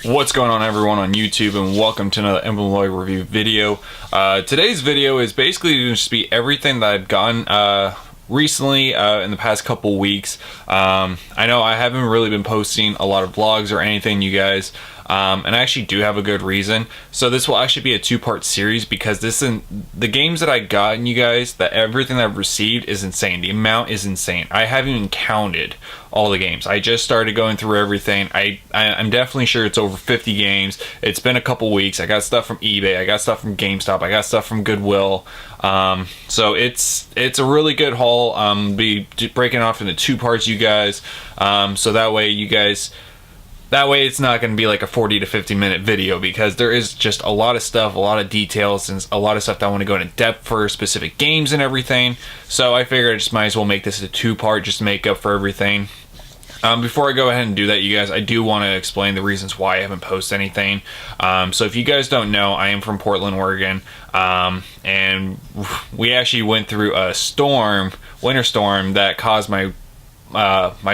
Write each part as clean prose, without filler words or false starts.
What's going on, everyone on YouTube, and welcome to another Emblem Roy review video. Today's video is basically going to just be everything that I've gotten recently in the past couple weeks. I know I haven't really been posting a lot of vlogs or anything, you guys, and I actually do have a good reason. So this will actually be a two-part series because the games that I got, you guys, that everything that I've received is insane. The amount is insane. I haven't even counted all the games. I just started going through everything. I'm definitely sure it's over 50 games. It's been a couple weeks. I got stuff from eBay. I got stuff from GameStop. I got stuff from Goodwill. So it's a really good haul. Be breaking off into two parts, you guys. So that way it's not going to be like a 40 to 50 minute video, because there is just a lot of stuff, a lot of details, and a lot of stuff that I want to go into depth for specific games and everything. So I figured I just might as well make this a two-part just to make up for everything. Before I go ahead and do that, you guys, I do want to explain the reasons why I haven't posted anything. So if you guys don't know, I am from Portland, Oregon, and we actually went through a winter storm that caused my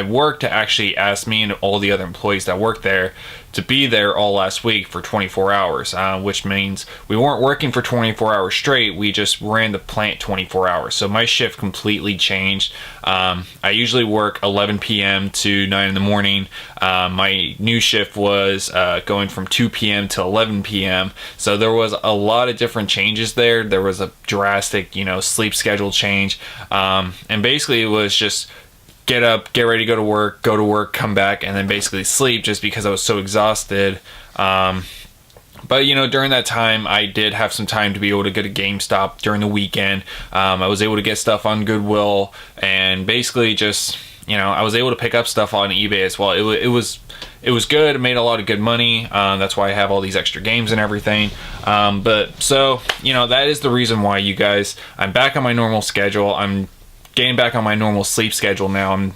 work to actually ask me and all the other employees that work there to be there all last week for 24 hours, which means we weren't working for 24 hours straight. We just ran the plant 24 hours. So my shift completely changed. I usually work 11 p.m. to 9 in the morning. My new shift was going from 2 p.m. to 11 p.m. So there was a lot of different changes there. There was a drastic, sleep schedule change. And basically it was just get up, get ready to go to work, come back, and then basically sleep, just because I was so exhausted. But during that time, I did have some time to be able to go to GameStop during the weekend. I was able to get stuff on Goodwill, and basically just, I was able to pick up stuff on eBay as well. It was good. It made a lot of good money. That's why I have all these extra games and everything. But so, that is the reason why, you guys, I'm back on my normal schedule. I'm getting back on my normal sleep schedule now.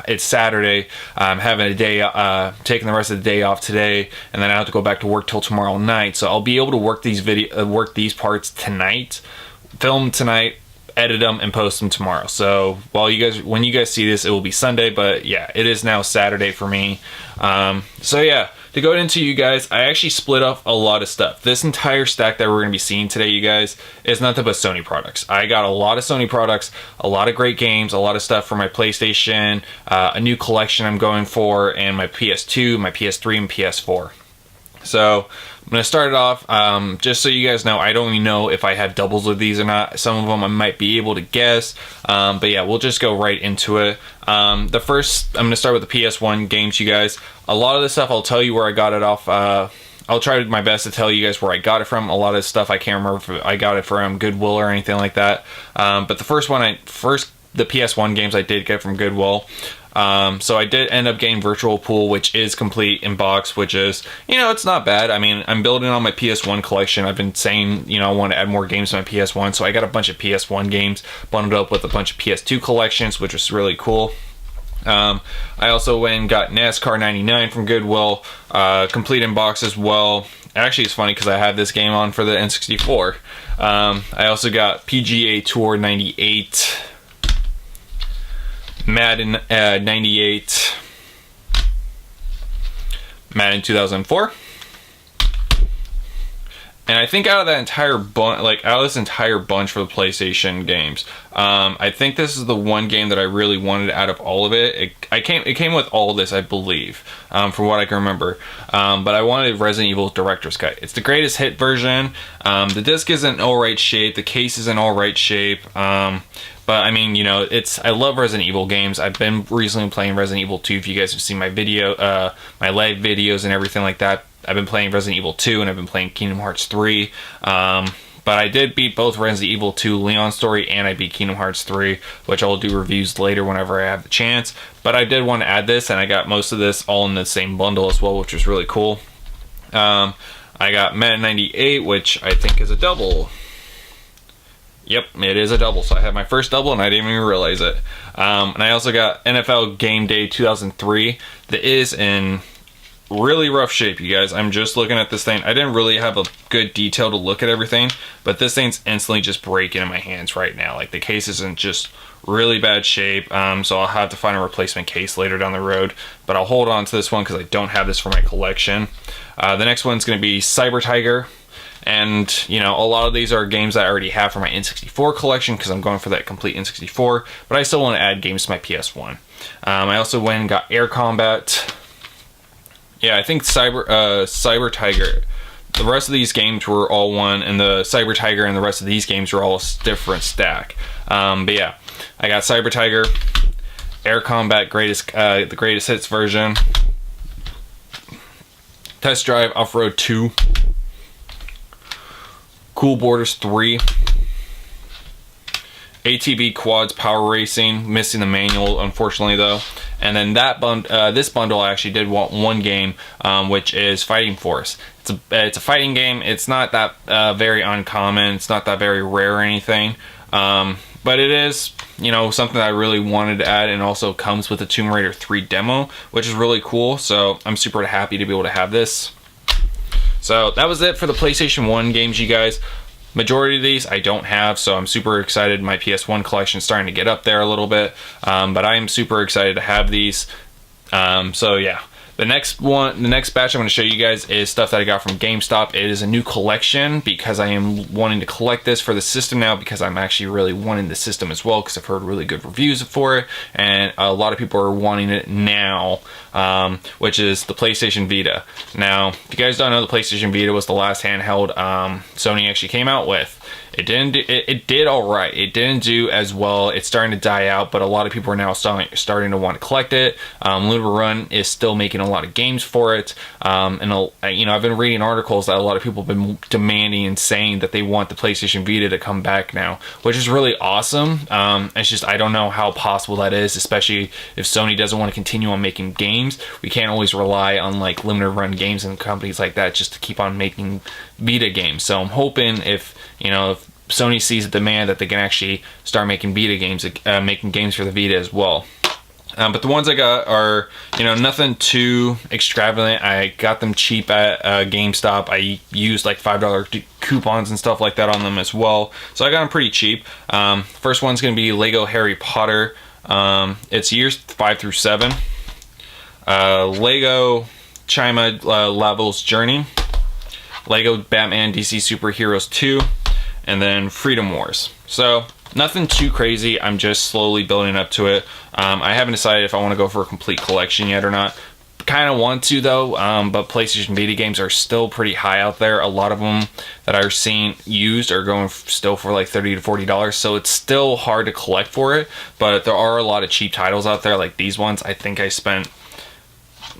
It's Saturday. I'm having a day, taking the rest of the day off today, and then I have to go back to work till tomorrow night. So I'll be able to work these parts tonight, film tonight, edit them, and post them tomorrow. So when you guys see this, it will be Sunday, but yeah, it is now Saturday for me. So yeah, to go into, you guys, I actually split up a lot of stuff. This entire stack that we're going to be seeing today, you guys, is nothing but Sony products. I got a lot of Sony products, a lot of great games, a lot of stuff for my PlayStation, a new collection I'm going for, and my PS2, my PS3, and PS4. So I'm going to start it off, just so you guys know, I don't even know if I have doubles of these or not. Some of them I might be able to guess, but yeah, we'll just go right into it. I'm going to start with the PS1 games, you guys. A lot of this stuff I'll tell you where I got it off. I'll try my best to tell you guys where I got it from. A lot of stuff I can't remember if I got it from Goodwill or anything like that. But the the PS1 games I did get from Goodwill. So I did end up getting Virtual Pool, which is complete in box, which is, it's not bad. I mean, I'm building on my PS1 collection. I've been saying, I want to add more games to my PS1, so I got a bunch of PS1 games bundled up with a bunch of PS2 collections, which was really cool. I also went and got NASCAR 99 from Goodwill, complete in box as well. Actually, it's funny because I have this game on for the N64. I also got PGA Tour 98, Madden 98, Madden 2004, and I think out of that entire this entire bunch for the PlayStation games, I think this is the one game that I really wanted out of all of it. It came with all this, I believe, from what I can remember. But I wanted Resident Evil Director's Cut. It's the greatest hit version. The disc is in alright shape. The case is in alright shape. But I mean, I love Resident Evil games. I've been recently playing Resident Evil 2. If you guys have seen my my live videos and everything like that, I've been playing Resident Evil 2 and I've been playing Kingdom Hearts 3. But I did beat both Resident Evil 2 Leon Story, and I beat Kingdom Hearts 3, which I'll do reviews later whenever I have the chance. But I did want to add this, and I got most of this all in the same bundle as well, which was really cool. I got Madden 98, which I think is a double. Yep, it is a double. So I had my first double and I didn't even realize it. And I also got NFL Game Day 2003 that is in really rough shape, you guys. I'm just looking at this thing. I didn't really have a good detail to look at everything, but this thing's instantly just breaking in my hands right now. Like, the case is in just really bad shape, so I'll have to find a replacement case later down the road, but I'll hold on to this one because I don't have this for my collection. The next one's going to be Cyber Tiger. And, you know, a lot of these are games that I already have for my N64 collection because I'm going for that complete N64, but I still want to add games to my PS1. I also went and got Air Combat. Yeah, I think Cyber Tiger, the rest of these games were all one, and the Cyber Tiger and the rest of these games were all a different stack. But yeah, I got Cyber Tiger, Air Combat, the greatest hits version, Test Drive Off-Road 2, Cool Borders 3, ATV Quads Power Racing, missing the manual unfortunately though, and then this bundle I actually did want one game, which is Fighting Force. It's a fighting game. It's not that very uncommon. It's not that very rare or anything, but it is, you know, something that I really wanted to add, and also comes with the Tomb Raider 3 demo, which is really cool. So I'm super happy to be able to have this. So that was it for the PlayStation 1 games, you guys. Majority of these I don't have, so I'm super excited. My PS1 collection is starting to get up there a little bit, but I am super excited to have these. So yeah, the next batch I'm going to show you guys is stuff that I got from GameStop. It is a new collection because I am wanting to collect this for the system now, because I'm actually really wanting the system as well, because I've heard really good reviews for it, and a lot of people are wanting it now, which is the PlayStation Vita. Now, if you guys don't know, the PlayStation Vita was the last handheld Sony actually came out with. It did all right. It didn't do as well. It's starting to die out, but a lot of people are now starting to want to collect it. Limited Run is still making a lot of games for it, and you know, I've been reading articles that a lot of people have been demanding and saying that they want the PlayStation Vita to come back now, which is really awesome. It's just, I don't know how possible that is, especially if Sony doesn't want to continue on making games. We can't always rely on like Limited Run games and companies like that just to keep on making Vita games. So I'm hoping if Sony sees the demand, that they can actually start making Vita games, making games for the Vita as well. But the ones I got are, you know, nothing too extravagant. I got them cheap at GameStop. I used like $5 coupons and stuff like that on them as well, so I got them pretty cheap. First one's going to be Lego Harry Potter. It's years 5 through 7. Lego Chima Levels Journey, Lego Batman DC Superheroes 2, and then Freedom Wars. So nothing too crazy. I'm just slowly building up to it. I haven't decided if I want to go for a complete collection yet or not. Kind of want to though, but PlayStation Vita games are still pretty high out there. A lot of them that I've seen used are going still for like $30 to $40, so it's still hard to collect for it. But there are a lot of cheap titles out there, like these ones. I think I spent,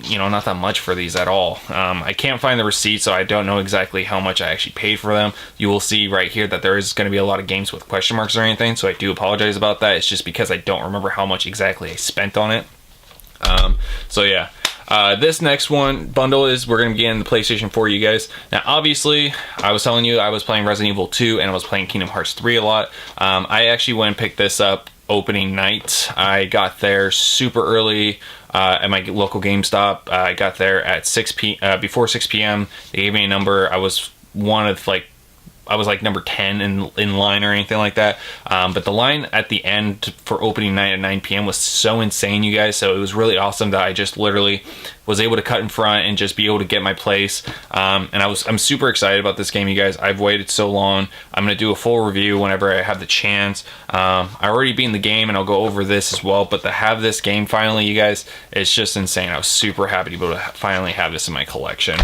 you know, not that much for these at all. I can't find the receipt, so I don't know exactly how much I actually paid for them. You will see right here that there is going to be a lot of games with question marks or anything, so I do apologize about that. It's just because I don't remember how much exactly I spent on it. So yeah. This next one bundle is, we're going to begin the PlayStation 4, you guys. Now obviously, I was telling you I was playing Resident Evil 2 and I was playing Kingdom Hearts 3 a lot. I actually went and picked this up opening night. I got there super early at my local GameStop. I got there at before 6 p.m. They gave me a number. I was like number 10 in line or anything like that. But the line at the end for opening night at 9 p.m. was so insane, you guys. So it was really awesome that I just literally was able to cut in front and just be able to get my place. And I'm super excited about this game, you guys. I've waited so long. I'm going to do a full review whenever I have the chance. I already beat the game, and I'll go over this as well. But to have this game finally, you guys, it's just insane. I was super happy to be able to finally have this in my collection.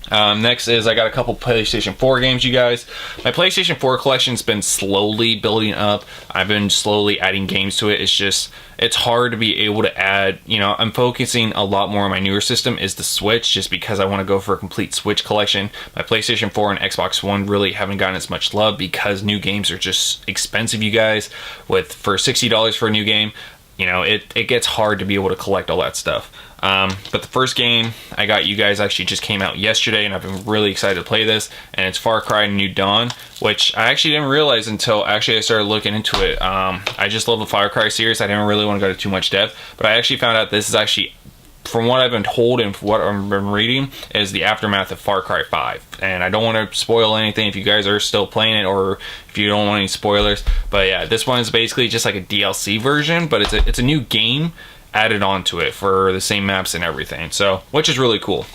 Next is, I got a couple PlayStation 4 games, you guys. My PlayStation 4 collection's been slowly building up. I've been slowly adding games to it. It's hard to be able to add, you know, I'm focusing a lot more on my newer system, is the Switch, just because I want to go for a complete Switch collection. My PlayStation 4 and Xbox One really haven't gotten as much love because new games are just expensive, you guys. For $60 for a new game, you know, it gets hard to be able to collect all that stuff. But the first game I got, you guys, actually just came out yesterday, and I've been really excited to play this, and it's Far Cry New Dawn, which I actually didn't realize until I started looking into it. I just love the Far Cry series. I didn't really want to go to too much depth, but I actually found out this is actually from what I've been told and what I've been reading, is the aftermath of Far Cry 5. And I don't want to spoil anything if you guys are still playing it, or if you don't want any spoilers. But yeah, this one is basically just like a DLC version, but it's a new game added onto it for the same maps and everything. So, which is really cool.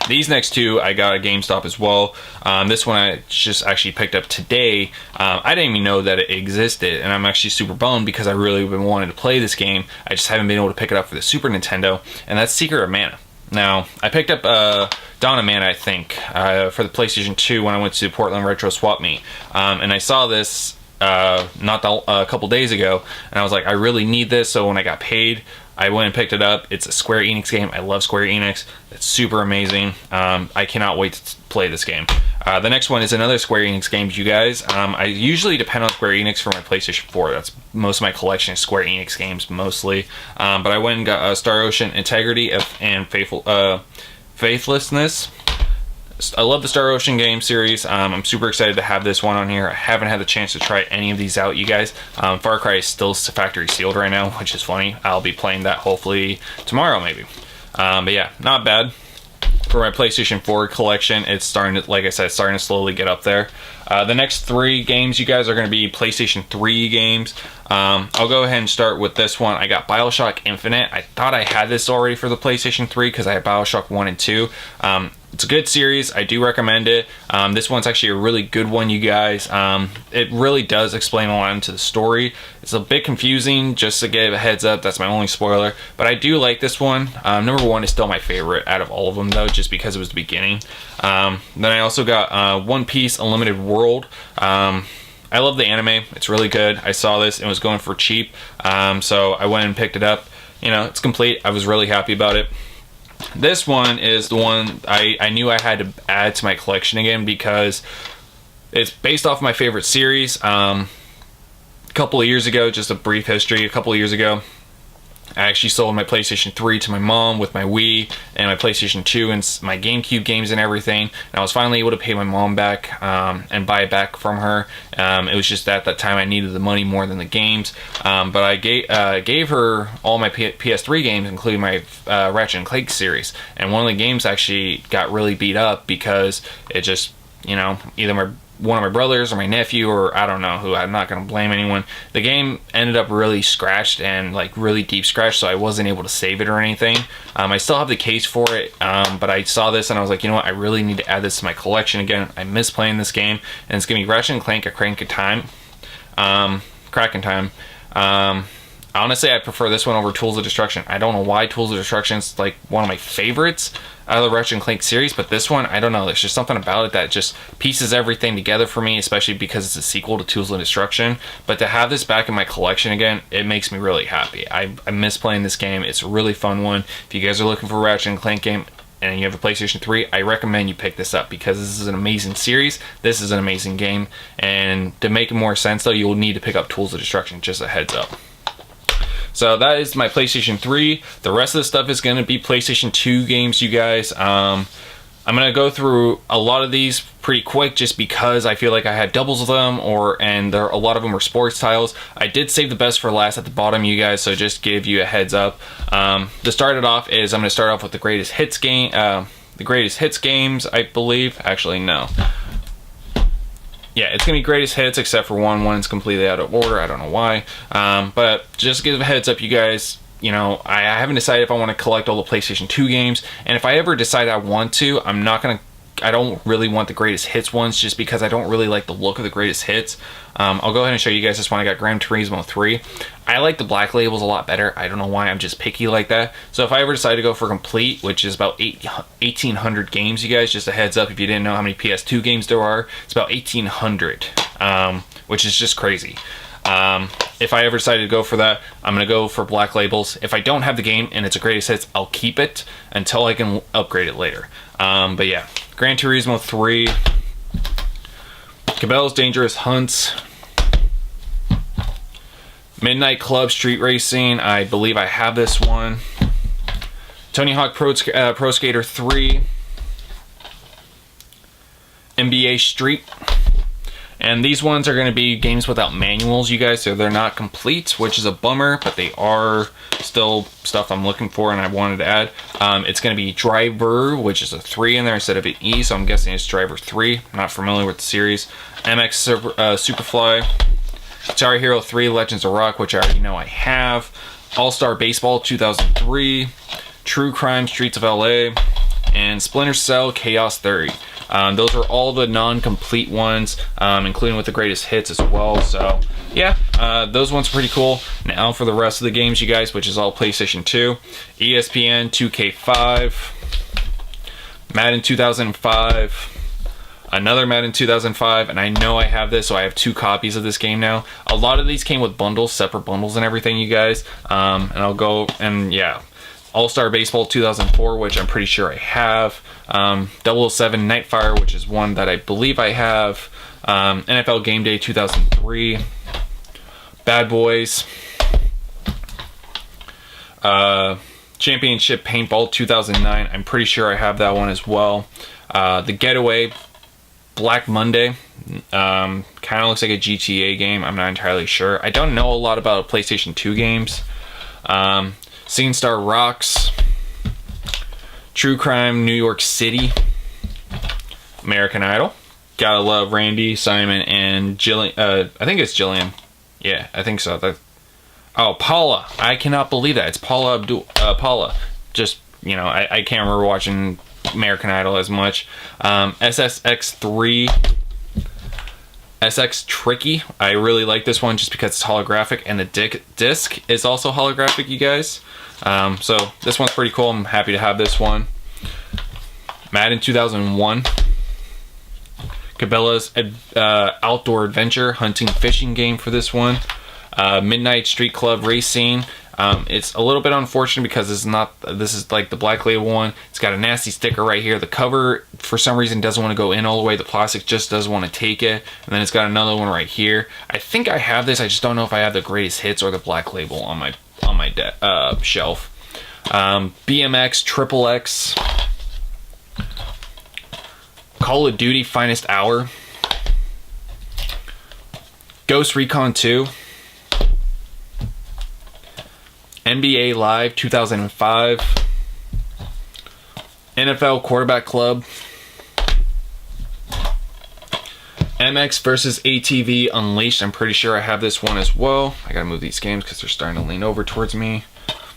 These next two I got at GameStop as well. This one I just actually picked up today. I didn't even know that it existed, and I'm actually super bummed because I really been wanting to play this game. I just haven't been able to pick it up for the Super Nintendo, and that's Secret of Mana. Now, I picked up Dawn of Mana, I think, for the PlayStation 2 when I went to Portland Retro Swap Meet. And I saw this a couple days ago, and I was like, I really need this, so when I got paid, I went and picked it up. It's a Square Enix game. I love Square Enix. It's super amazing. I cannot wait to play this game. The next one is another Square Enix game, you guys. I usually depend on Square Enix for my PlayStation 4. That's most of my collection is Square Enix games, mostly. But I went and got Star Ocean Integrity and Faithlessness. I love the Star Ocean game series. I'm super excited to have this one on here. I haven't had the chance to try any of these out, you guys. Far Cry is still factory sealed right now, which is funny. I'll be playing that hopefully tomorrow, maybe. But yeah, not bad. For my PlayStation 4 collection, it's starting to, like I said, starting to slowly get up there. The next three games, you guys, are going to be PlayStation 3 games. I'll go ahead and start with this one. I got BioShock Infinite. I thought I had this already for the PlayStation 3 because I had BioShock 1 and 2. It's a good series. I do recommend it. This one's actually a really good one, you guys. It really does explain a lot into the story. It's a bit confusing, just to give a heads up. That's my only spoiler. But I do like this one. Number one is still my favorite out of all of them, though, just because it was the beginning. Then I also got One Piece Unlimited World. I love the anime. It's really good. I saw this and was going for cheap. So I went and picked it up. You know, it's complete. I was really happy about it. This one is the one I knew I had to add to my collection again because it's based off my favorite series. A couple of years ago, just a brief history, a couple of years ago, I actually sold my PlayStation 3 to my mom with my Wii and my PlayStation 2 and my GameCube games and everything. And I was finally able to pay my mom back and buy it back from her. It was just at that time I needed the money more than the games. But I gave her all my PS3 games, including my Ratchet and Clank series. And one of the games actually got really beat up because it just, you know, either one of my brothers or my nephew, or I don't know who, I'm not going to blame anyone. The game ended up really scratched and like really deep scratched, so I wasn't able to save it or anything. I still have the case for it, but I saw this and I was like, you know what, I really need to add this to my collection again. I miss playing this game, and it's going to be Ratchet and Clank: A Crack in Time. Honestly, I prefer this one over Tools of Destruction. I don't know why Tools of Destruction is like one of my favorites out of the Ratchet and Clank series, but this one, I don't know, there's just something about it that just pieces everything together for me, especially because it's a sequel to Tools of Destruction. But to have this back in my collection again, it makes me really happy. I miss playing this game. It's a really fun one. If you guys are looking for a Ratchet and Clank game and you have a PlayStation 3, I recommend you pick this up because this is an amazing series. This is an amazing game. And to make it more sense, though, you'll need to pick up Tools of Destruction, just a heads up. So that is my PlayStation 3. The rest of the stuff is going to be PlayStation 2 games, you guys. I'm going to go through a lot of these pretty quick just because I feel like I had doubles of them, and a lot of them are sports titles. I did save the best for last at the bottom, you guys, so just give you a heads up. To start it off is I'm going to start off with the greatest hits game, the greatest hits games, I believe. Actually, no. Yeah, it's going to be greatest hits except for one. One is completely out of order. I don't know why. But just give a heads up, you guys. You know, I haven't decided if I want to collect all the PlayStation 2 games. And if I ever decide I want to, I don't really want the greatest hits ones just because I don't really like the look of the greatest hits. I'll go ahead and show you guys this one. I got Gran Turismo 3. I like the black labels a lot better. I don't know why, I'm just picky like that. So if I ever decide to go for complete, which is about 1,800 games, you guys, just a heads up if you didn't know how many PS2 games there are, it's about 1,800, which is just crazy. If I ever decide to go for that, I'm going to go for black labels. If I don't have the game and it's a greatest hits, I'll keep it until I can upgrade it later. But yeah, Gran Turismo 3, Cabela's Dangerous Hunts, Midnight Club Street Racing, I believe I have this one, Tony Hawk Pro Skater 3, NBA Street, And these ones are going to be games without manuals, you guys, so they're not complete, which is a bummer, but they are still stuff I'm looking for and I wanted to add. It's going to be Driver, which is a 3 in there instead of an E, so I'm guessing it's Driver 3. I'm not familiar with the series. MX Superfly, Guitar Hero 3, Legends of Rock, which I already know I have. All-Star Baseball 2003, True Crime Streets of LA, and Splinter Cell Chaos Theory. Those are all the non-complete ones, including with the greatest hits as well. So yeah, those ones are pretty cool. Now for the rest of the games, you guys, which is all PlayStation 2, ESPN 2K5, Madden 2005, another Madden 2005, and I know I have this, so I have 2 copies of this game now. A lot of these came with bundles, separate bundles and everything, you guys. And I'll go, and yeah, All-Star Baseball 2004, which I'm pretty sure I have. 007 Nightfire, which is one that I believe I have. NFL Game Day 2003. Bad Boys. Championship Paintball 2009. I'm pretty sure I have that one as well. The Getaway. Black Monday. Kind of looks like a GTA game. I'm not entirely sure. I don't know a lot about PlayStation 2 games. SingStar Rocks. True Crime New York City. American Idol. Gotta love Randy, Simon, and Jillian. I think it's Jillian. Yeah, I think so. Oh, Paula. I cannot believe that. It's Paula Abdul. Paula. Just, you know, I can't remember watching American Idol as much. SSX3. SX Tricky. I really like this one just because it's holographic, and the disc is also holographic, you guys. So this one's pretty cool. I'm happy to have this one. Madden 2001. Cabela's Outdoor Adventure Hunting Fishing game for this one. Midnight Street Club Racing. It's a little bit unfortunate because this is like the black label one. It's got a nasty sticker right here. The cover for some reason doesn't want to go in all the way. The plastic just doesn't want to take it. And then it's got another one right here. I think I have this. I just don't know if I have the greatest hits or the black label on my shelf. BMX Triple X. Call of Duty Finest Hour. Ghost Recon 2. NBA Live 2005. NFL Quarterback Club. MX versus ATV Unleashed. I'm pretty sure I have this one as well. I gotta move these games because they're starting to lean over towards me.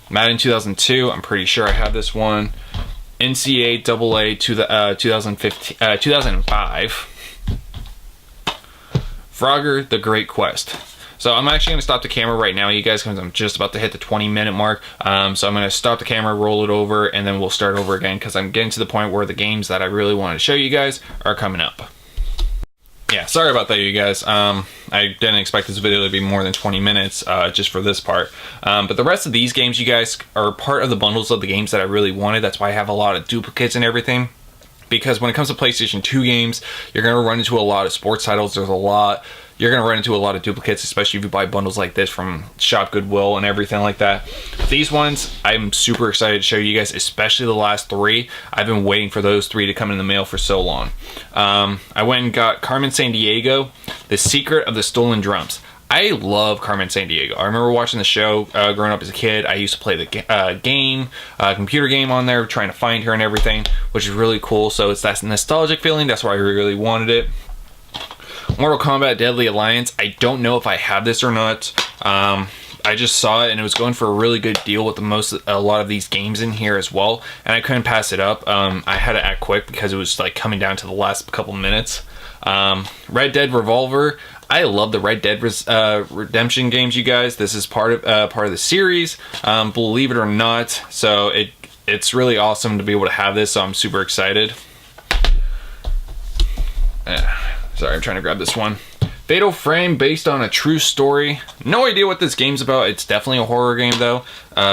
Madden 2002. I'm pretty sure I have this one. NCAA to the 2005. Frogger The Great Quest. So I'm actually going to stop the camera right now, you guys, because I'm just about to hit the 20-minute mark. So I'm going to stop the camera, roll it over, and then we'll start over again because I'm getting to the point where the games that I really wanted to show you guys are coming up. Yeah, sorry about that, you guys. I didn't expect this video to be more than 20 minutes just for this part. But the rest of these games, you guys, are part of the bundles of the games that I really wanted. That's why I have a lot of duplicates and everything. Because when it comes to PlayStation 2 games, you're going to run into a lot of sports titles. You're going to run into a lot of duplicates, especially if you buy bundles like this from Shop Goodwill and everything like that. These ones, I'm super excited to show you guys, especially the last 3. I've been waiting for those 3 to come in the mail for so long. I went and got Carmen Sandiego, The Secret of the Stolen Drums. I love Carmen Sandiego. I remember watching the show growing up as a kid. I used to play the computer game on there, trying to find her and everything, which is really cool. So it's that nostalgic feeling. That's why I really wanted it. Mortal Kombat Deadly Alliance. I don't know if I have this or not. I just saw it and it was going for a really good deal with a lot of these games in here as well, and I couldn't pass it up. I had to act quick because it was like coming down to the last couple minutes. Red Dead Revolver. I love the Red Dead Redemption games, you guys. This is part of the series, believe it or not. So it's really awesome to be able to have this. So I'm super excited. Sorry, I'm trying to grab this one. Fatal Frame, based on a true story. No idea what this game's about. It's definitely a horror game though.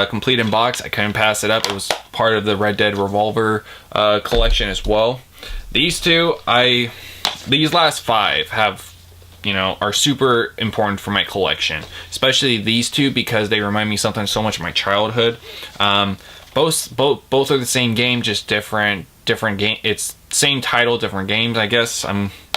Complete in box. I couldn't pass it up. It was part of the Red Dead Revolver collection as well. These two, these last 5 have, are super important for my collection. Especially these two because they remind me something so much of my childhood. Both are the same game, just different different game. It's same title, different games, I guess.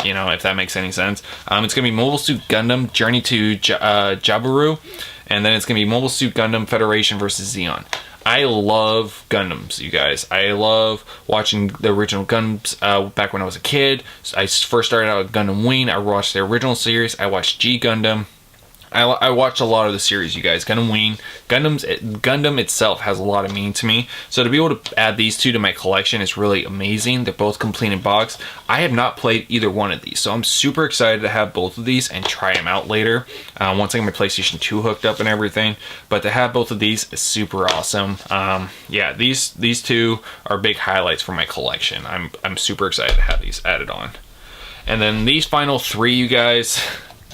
You know, if that makes any sense. It's gonna be Mobile Suit Gundam Journey to Jabiru, and then it's gonna be Mobile Suit Gundam Federation versus Zeon. I love Gundams, you guys. I love watching the original Gundams back when I was a kid. I first started out with Gundam Wing. I watched the original series. I watched G Gundam. I watched a lot of the series, you guys. Gundam Wing. Gundam itself has a lot of meaning to me. So to be able to add these two to my collection is really amazing. They're both complete in box. I have not played either one of these, so I'm super excited to have both of these and try them out later once I get my PlayStation 2 hooked up and everything. But to have both of these is super awesome. Yeah, these two are big highlights for my collection. I'm super excited to have these added on. And then these final three, you guys,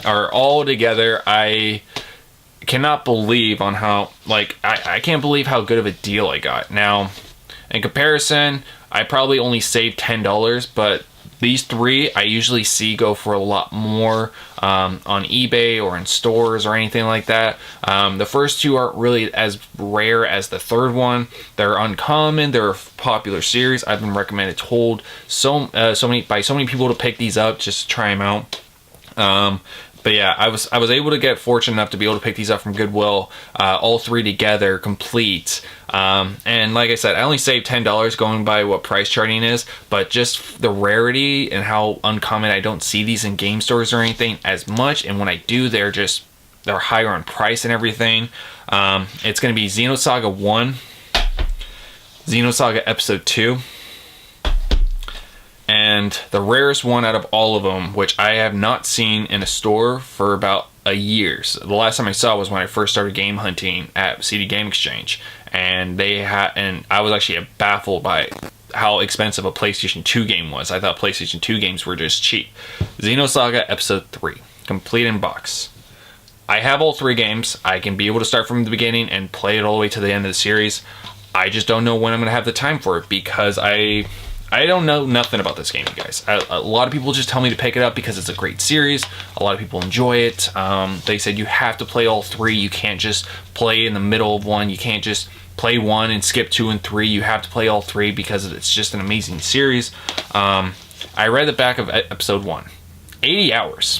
are all together. I cannot believe on how, like, I can't believe how good of a deal I got. Now, in comparison, I probably only saved $10, but these three I usually see go for a lot more on eBay or in stores or anything like that. The first two aren't really as rare as the third one. They're uncommon. They're a popular series. I've been recommended by so many people to pick these up just to try them out. But yeah, I was able to get fortunate enough to be able to pick these up from Goodwill, all three together, complete. And like I said, I only saved $10 going by what price charting is, but just the rarity and how uncommon, I don't see these in game stores or anything as much. And when I do, they're higher on price and everything. It's going to be Xenosaga 1, Xenosaga Episode 2, and the rarest one out of all of them, which I have not seen in a store for about a year. So the last time I saw was when I first started game hunting at CD Game Exchange, and I was actually baffled by how expensive a PlayStation 2 game was. I thought PlayStation 2 games were just cheap. Xenosaga Episode 3, complete in box. I have all three games. I can be able to start from the beginning and play it all the way to the end of the series. I just don't know when I'm going to have the time for it, because I don't know nothing about this game, you guys. A lot of people just tell me to pick it up because it's a great series. A lot of people enjoy it. They said you have to play all three. You can't just play in the middle of one. You can't just play one and skip 2 and 3. You have to play all three because it's just an amazing series. I read the back of Episode 1. 80 hours.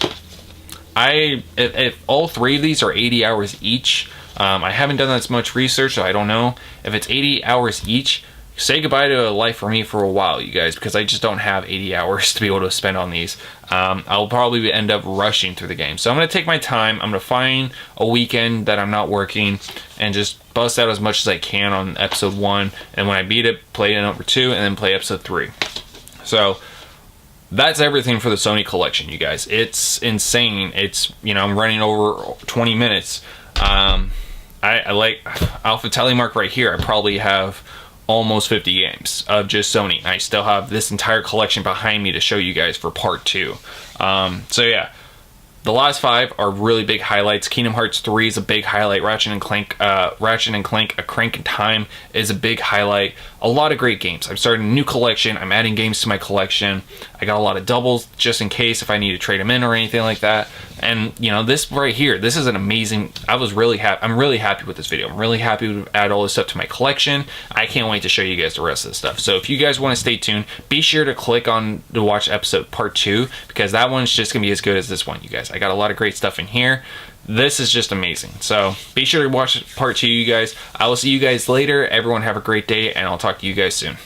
If all three of these are 80 hours each, I haven't done as much research, so I don't know. If it's 80 hours each, say goodbye to a life for me for a while, you guys, because I just don't have 80 hours to be able to spend on these. I'll probably end up rushing through the game. So I'm going to take my time. I'm going to find a weekend that I'm not working and just bust out as much as I can on Episode 1. And when I beat it, play number 2, and then play Episode 3. So that's everything for the Sony collection, you guys. It's insane. It's, you know, I'm running over 20 minutes. I like Alpha Tally Mark right here. I probably have almost 50 games of just Sony. I still have this entire collection behind me to show you guys for part 2. So yeah, the last 5 are really big highlights. Kingdom Hearts 3 is a big highlight. Ratchet and Clank, A Crank in Time is a big highlight. A lot of great games. I'm starting a new collection. I'm adding games to my collection. I got a lot of doubles just in case if I need to trade them in or anything like that. And you know, this right here, this is an amazing, I'm really happy with this video. I'm really happy to add all this stuff to my collection. I can't wait to show you guys the rest of the stuff. So if you guys want to stay tuned, be sure to click on to watch episode part 2, because that one's just gonna be as good as this one, you guys. I got a lot of great stuff in here. This is just amazing. So be sure to watch part 2, you guys. I will see you guys later. Everyone have a great day, and I'll talk to you guys soon.